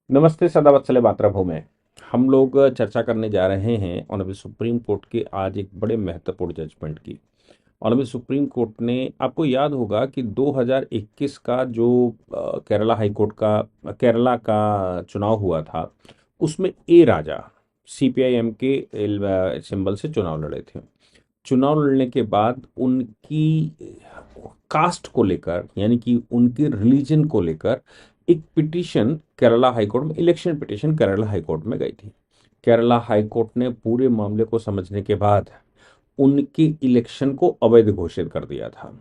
नमस्ते सदावत्सले मातृभूमि में हम लोग चर्चा करने जा रहे हैं ऑनरेबल सुप्रीम कोर्ट के आज एक बड़े महत्वपूर्ण जजमेंट की। ऑनरेबल सुप्रीम कोर्ट ने, आपको याद होगा कि 2021 का जो केरला हाई कोर्ट का केरला का चुनाव हुआ था, उसमें ए राजा सीपीआईएम के सिंबल से चुनाव लड़े थे। चुनाव लड़ने के बाद उनकी कास्ट को लेकर, यानी कि उनके रिलीजन को लेकर एक पिटीशन केरला हाई कोर्ट में, election petition Kerala high court में गई थी। केरला हाई कोर्ट ने पूरे मामले को समझने के बाद उनके इलेक्शन को अवैध घोषित कर दिया था।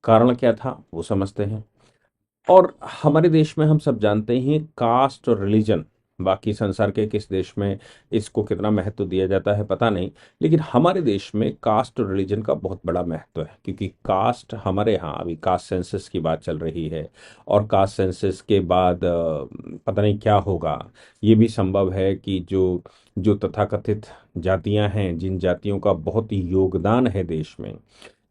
कारण क्या था वो समझते हैं। और हमारे देश में हम सब जानते हैं कास्ट और रिलीजन, बाकी संसार के किस देश में इसको कितना महत्व दिया जाता है पता नहीं, लेकिन हमारे देश में कास्ट और रिलीजन का बहुत बड़ा महत्व है। क्योंकि कास्ट, हमारे यहाँ अभी कास्ट सेंसस की बात चल रही है और कास्ट सेंसस के बाद पता नहीं क्या होगा। ये भी संभव है कि जो जो तथाकथित जातियां हैं, जिन जातियों का बहुत ही योगदान है देश में,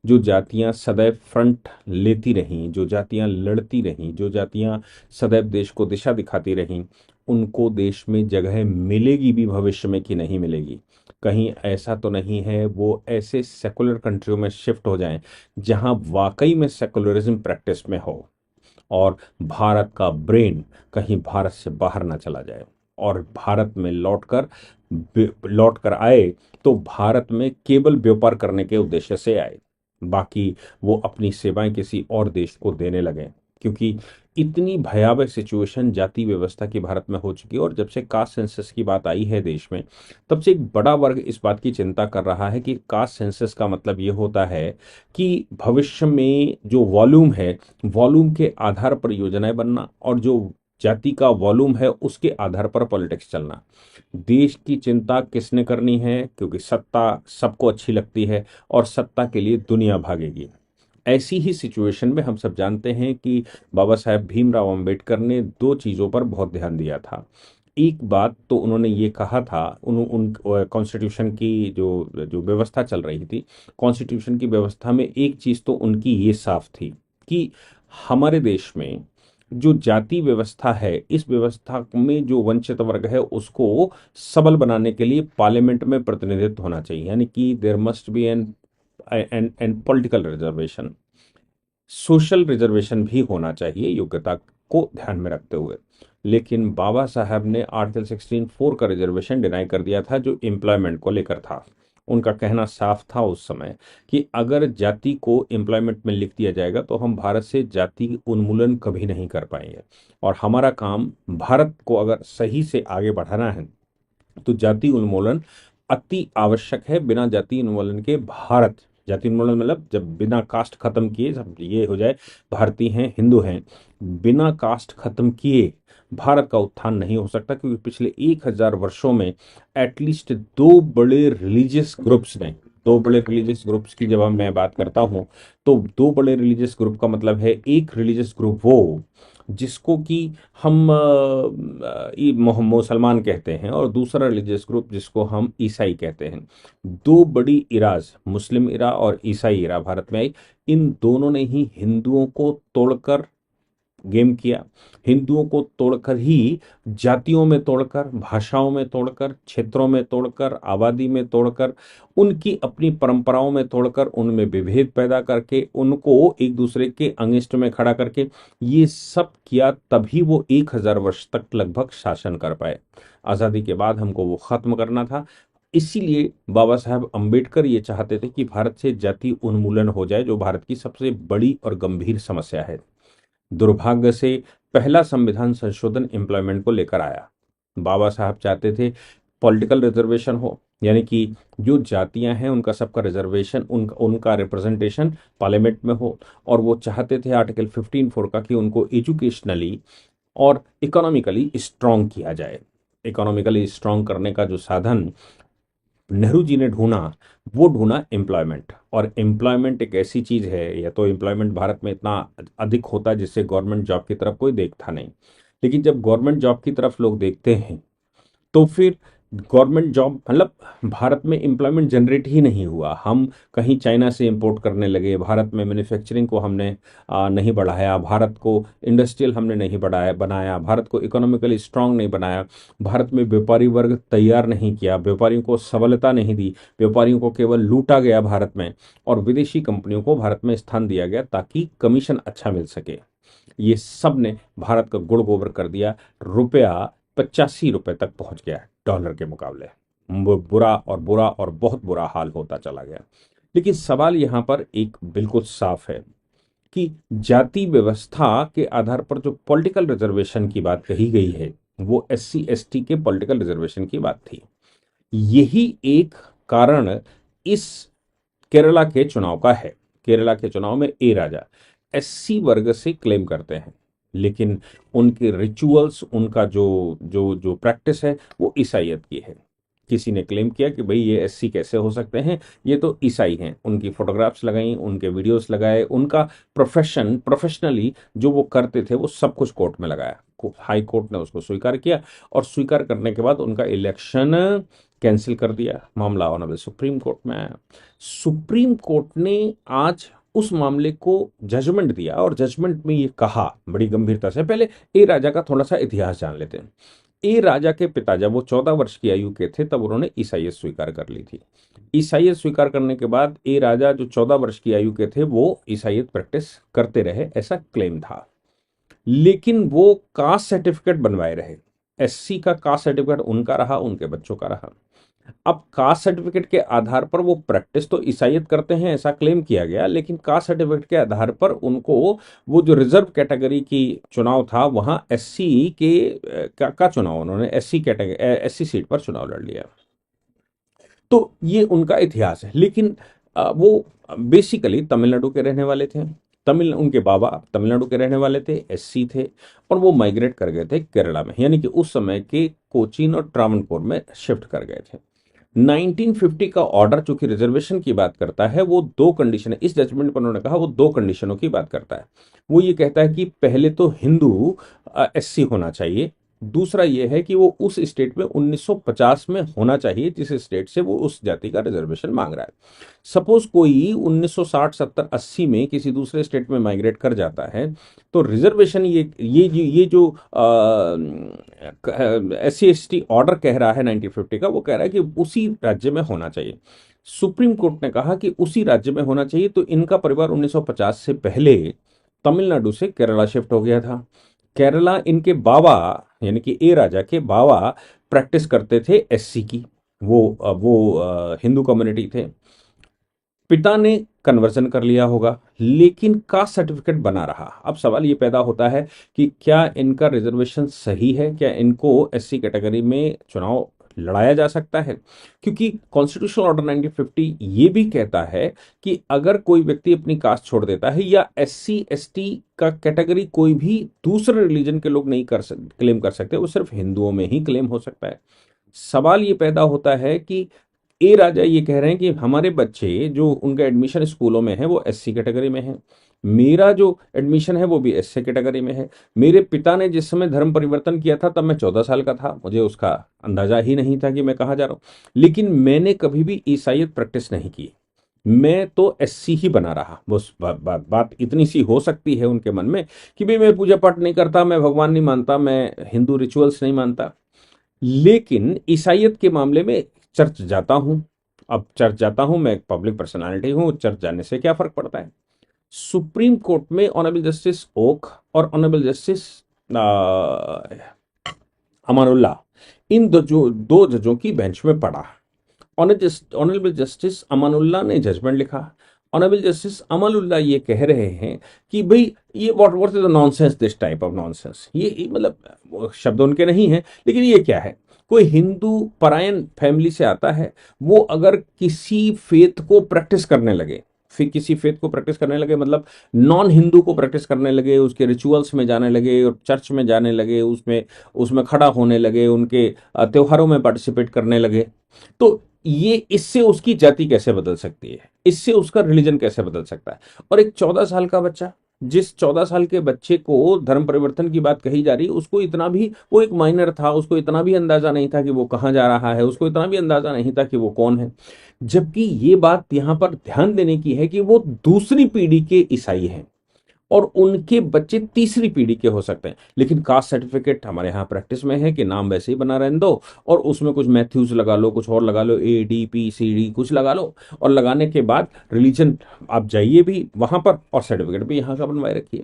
जो जातियां सदैव फ्रंट लेती रहीं, जो जातियां लड़ती रहीं, जो जातियां सदैव देश को दिशा दिखाती रहीं, उनको देश में जगह मिलेगी भी भविष्य में कि नहीं मिलेगी। कहीं ऐसा तो नहीं है वो ऐसे सेकुलर कंट्रियों में शिफ्ट हो जाएं जहां वाकई में सेकुलरिज्म प्रैक्टिस में हो, और भारत का ब्रेन कहीं भारत से बाहर ना चला जाए और भारत में लौट कर आए तो भारत में केवल व्यापार करने के उद्देश्य से आए, बाकी वो अपनी सेवाएं किसी और देश को देने लगे। क्योंकि इतनी भयावह सिचुएशन जाति व्यवस्था की भारत में हो चुकी है। और जब से कास्ट सेंसस की बात आई है देश में, तब से एक बड़ा वर्ग इस बात की चिंता कर रहा है कि कास्ट सेंसस का मतलब ये होता है कि भविष्य में जो वॉल्यूम है, वॉल्यूम के आधार पर योजनाएं बनना, और जो जाति का वॉल्यूम है उसके आधार पर पॉलिटिक्स चलना। देश की चिंता किसने करनी है? क्योंकि सत्ता सबको अच्छी लगती है और सत्ता के लिए दुनिया भागेगी। ऐसी ही सिचुएशन में हम सब जानते हैं कि बाबा साहेब भीमराव अंबेडकर ने दो चीजों पर बहुत ध्यान दिया था। एक बात तो उन्होंने ये कहा था, उन कॉन्स्टिट्यूशन की जो जो व्यवस्था चल रही थी, कॉन्स्टिट्यूशन की व्यवस्था में एक चीज तो उनकी ये साफ थी कि हमारे देश में जो जाति व्यवस्था है, इस व्यवस्था में जो वंचित वर्ग है उसको सबल बनाने के लिए पार्लियामेंट में प्रतिनिधित्व होना चाहिए। यानी कि there must be an political reservation, social reservation भी होना चाहिए योग्यता को ध्यान में रखते हुए। लेकिन बाबा साहब ने आर्टिकल 16(4) का रिजर्वेशन डिनाई कर दिया था, जो एम्प्लॉयमेंट को लेकर था। उनका कहना साफ था उस समय कि अगर जाति को एम्प्लॉयमेंट में लिख दिया जाएगा तो हम भारत से जाति उन्मूलन कभी नहीं कर पाएंगे। और हमारा काम, भारत को अगर सही से आगे बढ़ाना है तो जाति उन्मूलन अति आवश्यक है। बिना जाति उन्मूलन के भारत, जाति उन्मूलन मतलब जब बिना कास्ट खत्म किए सब ये हो जाए भारतीय हैं, हिंदू हैं, बिना कास्ट खत्म किए भारत का उत्थान नहीं हो सकता। क्योंकि पिछले 1000 वर्षों में एटलीस्ट दो बड़े रिलीजियस ग्रुप्स की जब मैं बात करता हूं, तो दो बड़े रिलीजियस ग्रुप का मतलब है, एक रिलीजियस ग्रुप वो जिसको कि हम मुसलमान कहते हैं, और दूसरा रिलीजियस ग्रुप जिसको हम ईसाई कहते हैं। दो बड़ी इराज, मुस्लिम इरा और ईसाई इरा भारत में आई। इन दोनों ने ही हिंदुओं को तोड़कर गेम किया। हिंदुओं को तोड़कर ही जातियों में तोड़कर, भाषाओं में तोड़कर, क्षेत्रों में तोड़कर, आबादी में तोड़कर, उनकी अपनी परंपराओं में तोड़कर, उनमें विभेद पैदा करके, उनको एक दूसरे के अनिष्ट में खड़ा करके ये सब किया। तभी वो 1000 वर्ष तक लगभग शासन कर पाए। आजादी के बाद हमको वो खत्म करना था। इसीलिए बाबा साहब अंबेडकर ये चाहते थे कि भारत से जाति उन्मूलन हो जाए, जो भारत की सबसे बड़ी और गंभीर समस्या है। दुर्भाग्य से पहला संविधान संशोधन एम्प्लॉयमेंट को लेकर आया। बाबा साहब चाहते थे पॉलिटिकल रिजर्वेशन हो, यानी कि जो जातियां हैं उनका सबका रिजर्वेशन, उनका रिप्रेजेंटेशन पार्लियामेंट में हो। और वो चाहते थे आर्टिकल 15(4) का कि उनको एजुकेशनली और इकोनॉमिकली स्ट्रांग किया जाए। इकोनॉमिकली स्ट्रांग करने का जो साधन नेहरू जी ने ढूंढा, वो ढूंढा एम्प्लॉयमेंट। और एम्प्लॉयमेंट एक ऐसी चीज है, या तो एम्प्लॉयमेंट भारत में इतना अधिक होता है जिससे गवर्नमेंट जॉब की तरफ कोई देखता नहीं। लेकिन जब गवर्नमेंट जॉब की तरफ लोग देखते हैं तो फिर गवर्नमेंट जॉब मतलब भारत में एम्प्लॉयमेंट जनरेट ही नहीं हुआ। हम कहीं चाइना से इंपोर्ट करने लगे, भारत में मैन्युफैक्चरिंग को हमने नहीं बढ़ाया, भारत को इंडस्ट्रियल हमने नहीं बढ़ाया बनाया, भारत को इकोनॉमिकली स्ट्रांग नहीं बनाया, भारत में व्यापारी वर्ग तैयार नहीं किया, व्यापारियों को सबलता नहीं दी, व्यापारियों को केवल लूटा गया भारत में, और विदेशी कंपनियों को भारत में स्थान दिया गया ताकि कमीशन अच्छा मिल सके। ये सब ने भारत का गुड़ गोबर कर दिया। रुपया 85 रुपए तक पहुंच गया डॉलर के मुकाबले। वो बुरा और बुरा और बहुत बुरा हाल होता चला गया। लेकिन सवाल यहां पर एक बिल्कुल साफ है कि जाति व्यवस्था के आधार पर जो पॉलिटिकल रिजर्वेशन की बात कही गई है वो SC ST के पॉलिटिकल रिजर्वेशन की बात थी। यही एक कारण इस केरला के चुनाव का है। केरला के चुनाव में ए राजा SC वर्ग से क्लेम करते हैं, लेकिन उनके रिचुअल्स, उनका जो जो जो प्रैक्टिस है वो ईसाइयत की है। किसी ने क्लेम किया कि भाई ये SC कैसे हो सकते हैं, ये तो ईसाई हैं। उनकी फोटोग्राफ्स लगाई, उनके वीडियोस लगाए, उनका प्रोफेशनली जो वो करते थे वो सब कुछ कोर्ट में लगाया। हाई कोर्ट ने उसको स्वीकार किया, और स्वीकार करने के बाद उनका इलेक्शन कैंसिल कर दिया। मामला ऑनरेबल सुप्रीम कोर्ट में आया। सुप्रीम कोर्ट ने आज उस मामले को जजमेंट दिया, और जजमेंट में ये कहा बड़ी गंभीरता से। पहले ए राजा का थोड़ा सा इतिहास जान लेते हैं। ए राजा के पिता जब वो 14 वर्ष की आयु के थे तब उन्होंने ईसाइयत स्वीकार कर ली थी। ईसाइयत स्वीकार करने के बाद ए राजा जो 14 वर्ष की आयु के थे वो ईसाइयत प्रैक्टिस करते रहे, ऐसा क्लेम था। लेकिन वो कास्ट सर्टिफिकेट बनवाए रहे। SC का कास्ट सर्टिफिकेट उनका रहा, उनके बच्चों का रहा। अब कास्ट सर्टिफिकेट के आधार पर वो प्रैक्टिस तो ईसाइयत करते हैं ऐसा क्लेम किया गया, लेकिन कास्ट सर्टिफिकेट के आधार पर उनको वो जो रिजर्व कैटेगरी की चुनाव था वहां SC का चुनाव, उन्होंने SC सीट पर चुनाव लड़ लिया। तो ये उनका इतिहास है। लेकिन वो बेसिकली तमिलनाडु के रहने वाले थे। उनके बाबा तमिलनाडु के रहने वाले थे, SC थे, और वो माइग्रेट कर गए थे केरला में, यानी कि उस समय के कोचीन और ट्रावनकोर में शिफ्ट कर गए थे। 1950 का ऑर्डर जो कि रिजर्वेशन की बात करता है, वो दो कंडीशन है। इस जजमेंट पर उन्होंने कहा वो दो कंडीशनों की बात करता है। वो ये कहता है कि पहले तो हिंदू SC होना चाहिए, दूसरा ये है कि वो उस स्टेट में 1950 में होना चाहिए जिस स्टेट से वो उस जाति का रिजर्वेशन मांग रहा है। सपोज कोई 1960 70 80 में किसी दूसरे स्टेट में माइग्रेट कर जाता है तो रिजर्वेशन ये जो SC ST ऑर्डर कह रहा है 1950 का, वो कह रहा है कि उसी राज्य में होना चाहिए। सुप्रीम कोर्ट ने कहा कि उसी राज्य में होना चाहिए, तो इनका परिवार 1950 से पहले तमिलनाडु से केरला शिफ्ट हो गया था। केरला इनके बाबा यानी कि ए राजा के बाबा प्रैक्टिस करते थे SC की, वो हिंदू कम्युनिटी थे। पिता ने कन्वर्जन कर लिया होगा, लेकिन कास्ट सर्टिफिकेट बना रहा। अब सवाल ये पैदा होता है कि क्या इनका रिजर्वेशन सही है, क्या इनको SC कैटेगरी में चुनाव लड़ाया जा सकता है? क्योंकि कॉन्स्टिट्यूशनल ऑर्डर 1950 ये भी कहता है कि अगर कोई व्यक्ति अपनी कास्ट छोड़ देता है, या SC ST का कैटेगरी कोई भी दूसरे रिलीजन के लोग नहीं क्लेम कर सकते, वो सिर्फ हिंदुओं में ही क्लेम हो सकता है। सवाल ये पैदा होता है कि ए राजा ये कह रहे हैं कि हमारे बच्चे जो उनका एडमिशन स्कूलों में है वो SC कैटेगरी में है, मेरा जो एडमिशन है वो भी SC कैटेगरी में है। मेरे पिता ने जिस समय धर्म परिवर्तन किया था तब मैं 14 साल का था, मुझे उसका अंदाजा ही नहीं था कि मैं कहाँ जा रहा हूँ। लेकिन मैंने कभी भी ईसाइयत प्रैक्टिस नहीं की, मैं तो SC ही बना रहा। बस बात इतनी सी हो सकती है उनके मन में कि भाई मैं पूजा पाठ नहीं करता, मैं भगवान नहीं मानता, मैं हिंदू रिचुअल्स नहीं मानता, लेकिन ईसाइयत के मामले में चर्च जाता हूं। अब चर्च जाता हूं, मैं एक पब्लिक पर्सनालिटी हूं, चर्च जाने से क्या फर्क पड़ता है? सुप्रीम कोर्ट में ऑनरेबल जस्टिस ओक और ऑनरेबल जस्टिस अमानुल्लाह, इन दो जजों की बेंच में पड़ा। ऑनरेबल जस्टिस अमानुल्लाह ने जजमेंट लिखा। ऑनरेबल जस्टिस अमानुल्लाह ये कह रहे हैं कि भाई ये what is the nonsense, this type of nonsense. ये मतलब शब्द उनके नहीं है, लेकिन ये क्या है? कोई हिंदू परायण फैमिली से आता है, वो अगर किसी फेथ को प्रैक्टिस करने लगे, फिर किसी फेथ को प्रैक्टिस करने लगे मतलब नॉन हिंदू को प्रैक्टिस करने लगे, उसके रिचुअल्स में जाने लगे और चर्च में जाने लगे, उसमें उसमें खड़ा होने लगे, उनके त्योहारों में पार्टिसिपेट करने लगे, तो ये इससे उसकी जाति कैसे बदल सकती है? इससे उसका रिलीजन कैसे बदल सकता है? और एक 14 साल का बच्चा जिस 14 साल के बच्चे को धर्म परिवर्तन की बात कही जा रही, उसको इतना भी, वो एक माइनर था, उसको इतना भी अंदाजा नहीं था कि वो कहाँ जा रहा है, उसको इतना भी अंदाजा नहीं था कि वो कौन है। जबकि ये बात यहाँ पर ध्यान देने की है कि वो दूसरी पीढ़ी के ईसाई हैं और उनके बच्चे तीसरी पीढ़ी के हो सकते हैं। लेकिन कास्ट सर्टिफिकेट हमारे यहाँ प्रैक्टिस में है कि नाम वैसे ही बना रहने दो और उसमें कुछ मैथ्यूज लगा लो, कुछ और लगा लो, ADPCD कुछ लगा लो, और लगाने के बाद रिलीजन आप जाइए भी वहां पर और सर्टिफिकेट भी यहाँ का बनवाए रखिए।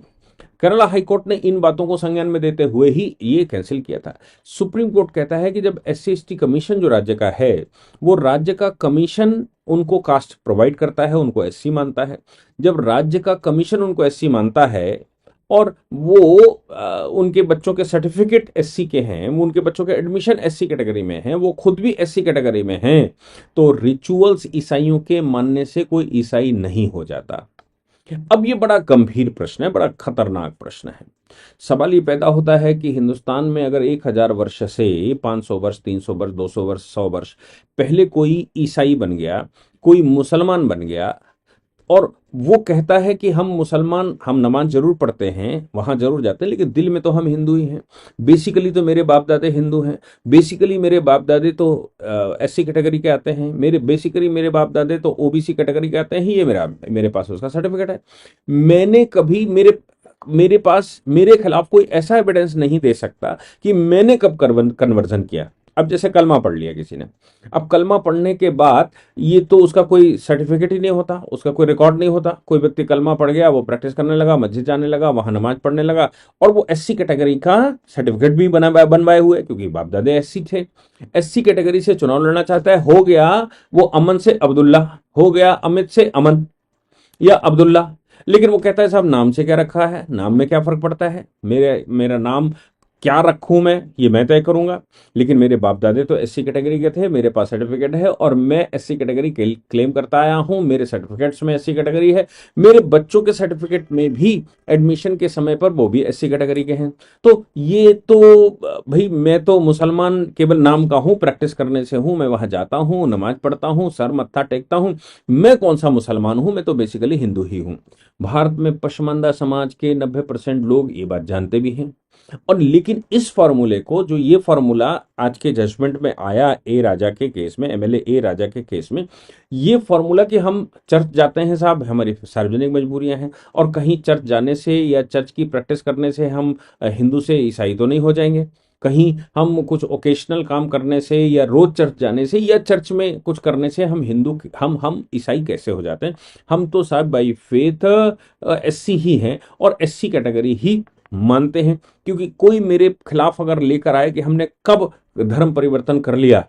केरला हाईकोर्ट ने इन बातों को संज्ञान में देते हुए ही ये कैंसिल किया था। सुप्रीम कोर्ट कहता है कि जब SC/ST कमीशन जो राज्य का है, वो राज्य का कमीशन उनको कास्ट प्रोवाइड करता है, उनको SC मानता है। जब राज्य का कमीशन उनको SC मानता है और वो उनके बच्चों के सर्टिफिकेट SC के हैं, वो उनके बच्चों के एडमिशन SC कैटेगरी में हैं, वो खुद भी SC कैटेगरी में हैं, तो रिचुअल्स ईसाइयों के मानने से कोई ईसाई नहीं हो जाता। अब ये बड़ा गंभीर प्रश्न है, बड़ा खतरनाक प्रश्न है। सवाल ये पैदा होता है कि हिंदुस्तान में अगर 1000 वर्ष से 500 वर्ष, 300 वर्ष, 200 वर्ष, 100 वर्ष पहले कोई ईसाई बन गया, कोई मुसलमान बन गया, और वो कहता है कि हम मुसलमान, हम नमाज जरूर पढ़ते हैं, वहां जरूर जाते हैं, लेकिन दिल में तो हम हिंदू ही हैं। बेसिकली तो मेरे बाप दादे हिंदू हैं, बेसिकली मेरे बाप दादे तो SC कैटेगरी के आते हैं, बेसिकली मेरे बाप दादे तो OBC कैटेगरी के आते हैं, ये मेरे पास उसका सर्टिफिकेट है। मैंने कभी मेरे पास मेरे खिलाफ कोई ऐसा एविडेंस नहीं दे सकता कि मैंने कब कन्वर्जन किया। अब जैसे कलमा पढ़ लिया किसी ने, अब कलमा पढ़ने के बाद ये तो उसका कोई सर्टिफिकेट ही नहीं होता, उसका कोई रिकॉर्ड नहीं होता। कोई व्यक्ति कलमा पढ़ गया, वो प्रैक्टिस करने लगा, मस्जिद जाने लगा, वहां नमाज पढ़ने लगा, और वो SC कैटेगरी का सर्टिफिकेट भी बनवाए हुए, क्योंकि बाप दादे SC थे। SC कैटेगरी से चुनाव लड़ना चाहता है, हो गया वो अमन से अब्दुल्ला, हो गया अमित से अमन या अब्दुल्ला। लेकिन वो कहता है साहब नाम से क्या रखा है, नाम में क्या फर्क पड़ता है, मेरा नाम क्या रखूं मैं, ये मैं तय करूंगा। लेकिन मेरे बाप दादे तो SC कैटेगरी के थे, मेरे पास सर्टिफिकेट है और मैं SC कैटेगरी क्लेम करता आया हूं, मेरे सर्टिफिकेट्स में SC कैटेगरी है, मेरे बच्चों के सर्टिफिकेट में भी एडमिशन के समय पर वो भी SC कैटेगरी के हैं। तो ये तो भाई, मैं तो मुसलमान केवल नाम का हूं, प्रैक्टिस करने से हूं, मैं वहां जाता हूं, नमाज पढ़ता हूं, सर मत्था टेकता हूं, मैं कौन सा मुसलमान हूं, मैं तो बेसिकली हिंदू ही हूं। भारत में पसमानदा समाज के 90% लोग ये बात जानते भी हैं। और लेकिन इस फॉर्मूले को, जो ये फॉर्मूला आज के जजमेंट में आया ए राजा के केस में, MLA ए राजा के केस में, ये फॉर्मूला कि हम चर्च जाते हैं साहब, हमारी सार्वजनिक मजबूरियां हैं, और कहीं चर्च जाने से या चर्च की प्रैक्टिस करने से हम हिंदू से ईसाई तो नहीं हो जाएंगे, कहीं हम कुछ ओकेशनल काम करने से या रोज चर्च जाने से या चर्च में कुछ करने से हम हिंदू, हम ईसाई कैसे हो जाते हैं। हम तो साहब बाई फेथ SC ही हैं और SC कैटेगरी ही मानते हैं। क्योंकि कोई मेरे खिलाफ अगर लेकर आए कि हमने कब धर्म परिवर्तन कर लिया,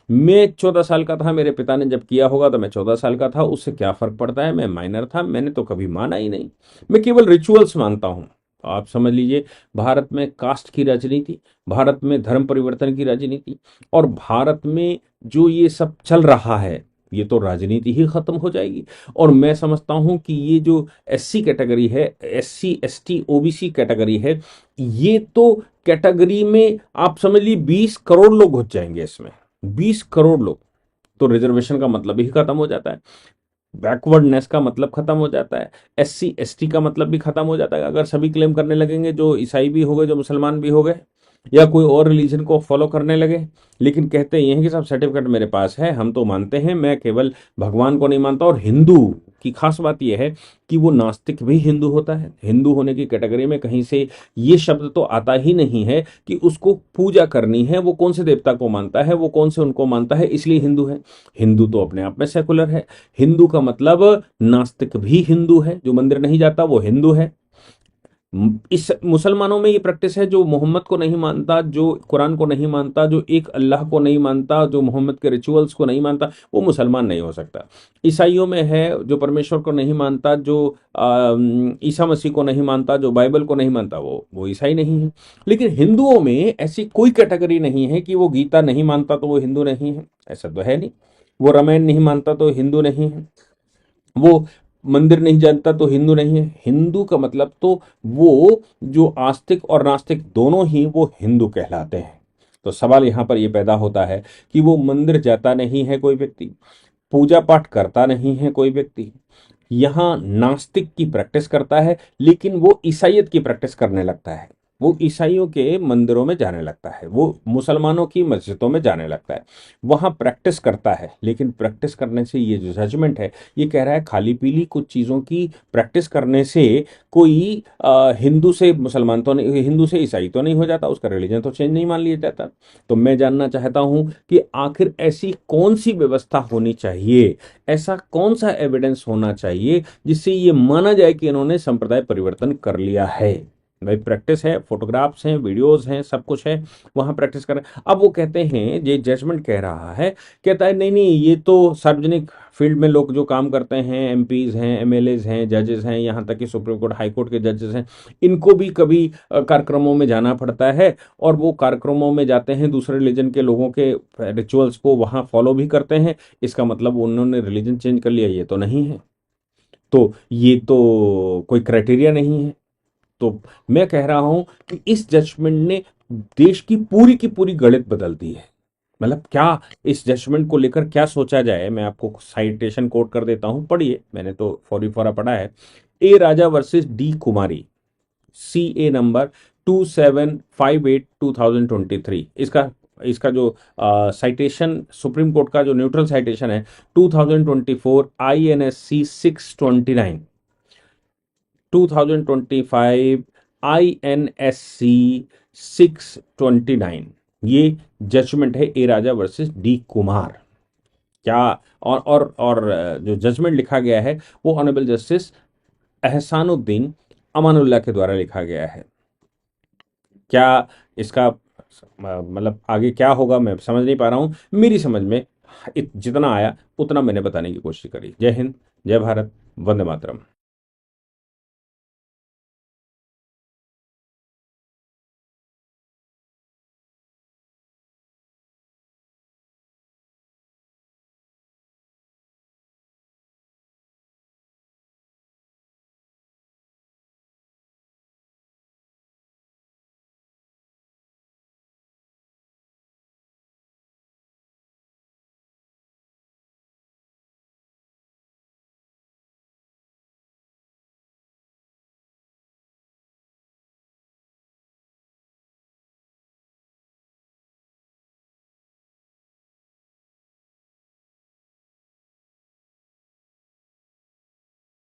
मैं 14 साल का था, मेरे पिता ने जब किया होगा तो मैं 14 साल का था, उससे क्या फर्क पड़ता है, मैं माइनर था, मैंने तो कभी माना ही नहीं, मैं केवल रिचुअल्स मानता हूं। आप समझ लीजिए, भारत में कास्ट की राजनीति, भारत में धर्म परिवर्तन की राजनीति, और भारत में जो ये सब चल रहा है, ये तो राजनीति ही खत्म हो जाएगी। और मैं समझता हूं कि ये जो SC कैटेगरी है, SC/ST OBC कैटेगरी है, ये तो कैटेगरी में आप समझ लीजिए 20 करोड़ लोग घुस जाएंगे इसमें, 20 करोड़ लोग। तो रिजर्वेशन का मतलब ही खत्म हो जाता है, बैकवर्डनेस का मतलब खत्म हो जाता है, SC/ST का मतलब भी खत्म हो जाता है। अगर सभी क्लेम करने लगेंगे, जो ईसाई भी हो गए, जो मुसलमान भी हो गए, या कोई और रिलीजन को फॉलो करने लगे, लेकिन कहते ये हैं कि सब सर्टिफिकेट मेरे पास है, हम तो मानते हैं, मैं केवल भगवान को नहीं मानता। और हिंदू की खास बात यह है कि वो नास्तिक भी हिंदू होता है। हिंदू होने की कैटेगरी में कहीं से ये शब्द तो आता ही नहीं है कि उसको पूजा करनी है, वो कौन से देवता को मानता है, वो कौन से उनको मानता है, इसलिए हिंदू है। हिंदू तो अपने आप में सेकुलर है। हिंदू का मतलब नास्तिक भी हिंदू है, जो मंदिर नहीं जाता वो हिंदू है। इस मुसलमानों में ये प्रैक्टिस है, जो मोहम्मद को नहीं मानता, जो कुरान को नहीं मानता, जो एक अल्लाह को नहीं मानता, जो मोहम्मद के रिचुअल्स को नहीं मानता, वो मुसलमान नहीं हो सकता। ईसाइयों में है, जो परमेश्वर को नहीं मानता, जो ईसा मसीह को नहीं मानता, जो बाइबल को नहीं मानता, वो ईसाई नहीं है। लेकिन हिंदुओं में ऐसी कोई कैटेगरी नहीं है कि वो गीता नहीं मानता तो वो हिंदू नहीं है, ऐसा तो है नहीं। वो रामायण नहीं मानता तो हिंदू नहीं है, वो मंदिर नहीं जानता तो हिंदू नहीं है। हिंदू का मतलब तो वो जो आस्तिक और नास्तिक दोनों ही वो हिंदू कहलाते हैं। तो सवाल यहां पर यह पैदा होता है कि वो मंदिर जाता नहीं है कोई व्यक्ति, पूजा पाठ करता नहीं है कोई व्यक्ति, यहाँ नास्तिक की प्रैक्टिस करता है, लेकिन वो ईसाइयत की प्रैक्टिस करने लगता है। वो ईसाइयों के मंदिरों में जाने लगता है, वो मुसलमानों की मस्जिदों में जाने लगता है, वहाँ प्रैक्टिस करता है। लेकिन प्रैक्टिस करने से ये जो जजमेंट है, ये कह रहा है खाली पीली कुछ चीज़ों की प्रैक्टिस करने से कोई हिंदू से मुसलमान तो नहीं, हिंदू से ईसाई तो नहीं हो जाता, उसका रिलीजन तो चेंज नहीं मान लिया जाता। तो मैं जानना चाहता हूं कि आखिर ऐसी कौन सी व्यवस्था होनी चाहिए, ऐसा कौन सा एविडेंस होना चाहिए जिससे ये माना जाए कि इन्होंने संप्रदाय परिवर्तन कर लिया है। भाई प्रैक्टिस है, फोटोग्राफ्स हैं, वीडियोस हैं, सब कुछ है, वहां प्रैक्टिस कर रहे हैं। अब वो कहते हैं, ये जजमेंट कह रहा है, कहता है नहीं नहीं, ये तो सार्वजनिक फील्ड में लोग जो काम करते हैं, एमपीज हैं, एमएलएज हैं, जजेस हैं, यहाँ तक कि सुप्रीम कोर्ट हाई कोर्ट के जजेस हैं, इनको भी कभी कार्यक्रमों में जाना पड़ता है, और वो कार्यक्रमों में जाते हैं, दूसरे रिलीजन के लोगों के रिचुअल्स को वहाँ फॉलो भी करते हैं। इसका मतलब उन्होंने रिलीजन चेंज कर लिया, ये तो नहीं है। तो ये तो कोई क्राइटेरिया नहीं है। तो मैं कह रहा हूं कि इस जजमेंट ने देश की पूरी गणित बदल दी है। मतलब क्या इस जजमेंट को लेकर क्या सोचा जाए, मैं आपको साइटेशन कोट कर देता हूं, पढ़िए, मैंने तो फौरी फौरा पढ़ा है। ए राजा वर्सेस डी कुमारी, सी ए नंबर 2758/2023। इसका इसका जो साइटेशन, सुप्रीम कोर्ट का जो न्यूट्रल साइटेशन है, 2024 INSC 629, 2025 INSC 629। ये जजमेंट है ए राजा वर्सेस डी कुमार। क्या और जो जजमेंट लिखा गया है वो ऑनरेबल जस्टिस एहसानुद्दीन अमानुल्लाह के द्वारा लिखा गया है। क्या इसका मतलब आगे क्या होगा मैं समझ नहीं पा रहा हूं। मेरी समझ में जितना आया उतना मैंने बताने की कोशिश करी। जय हिंद, जय भारत, वंदे मातरम।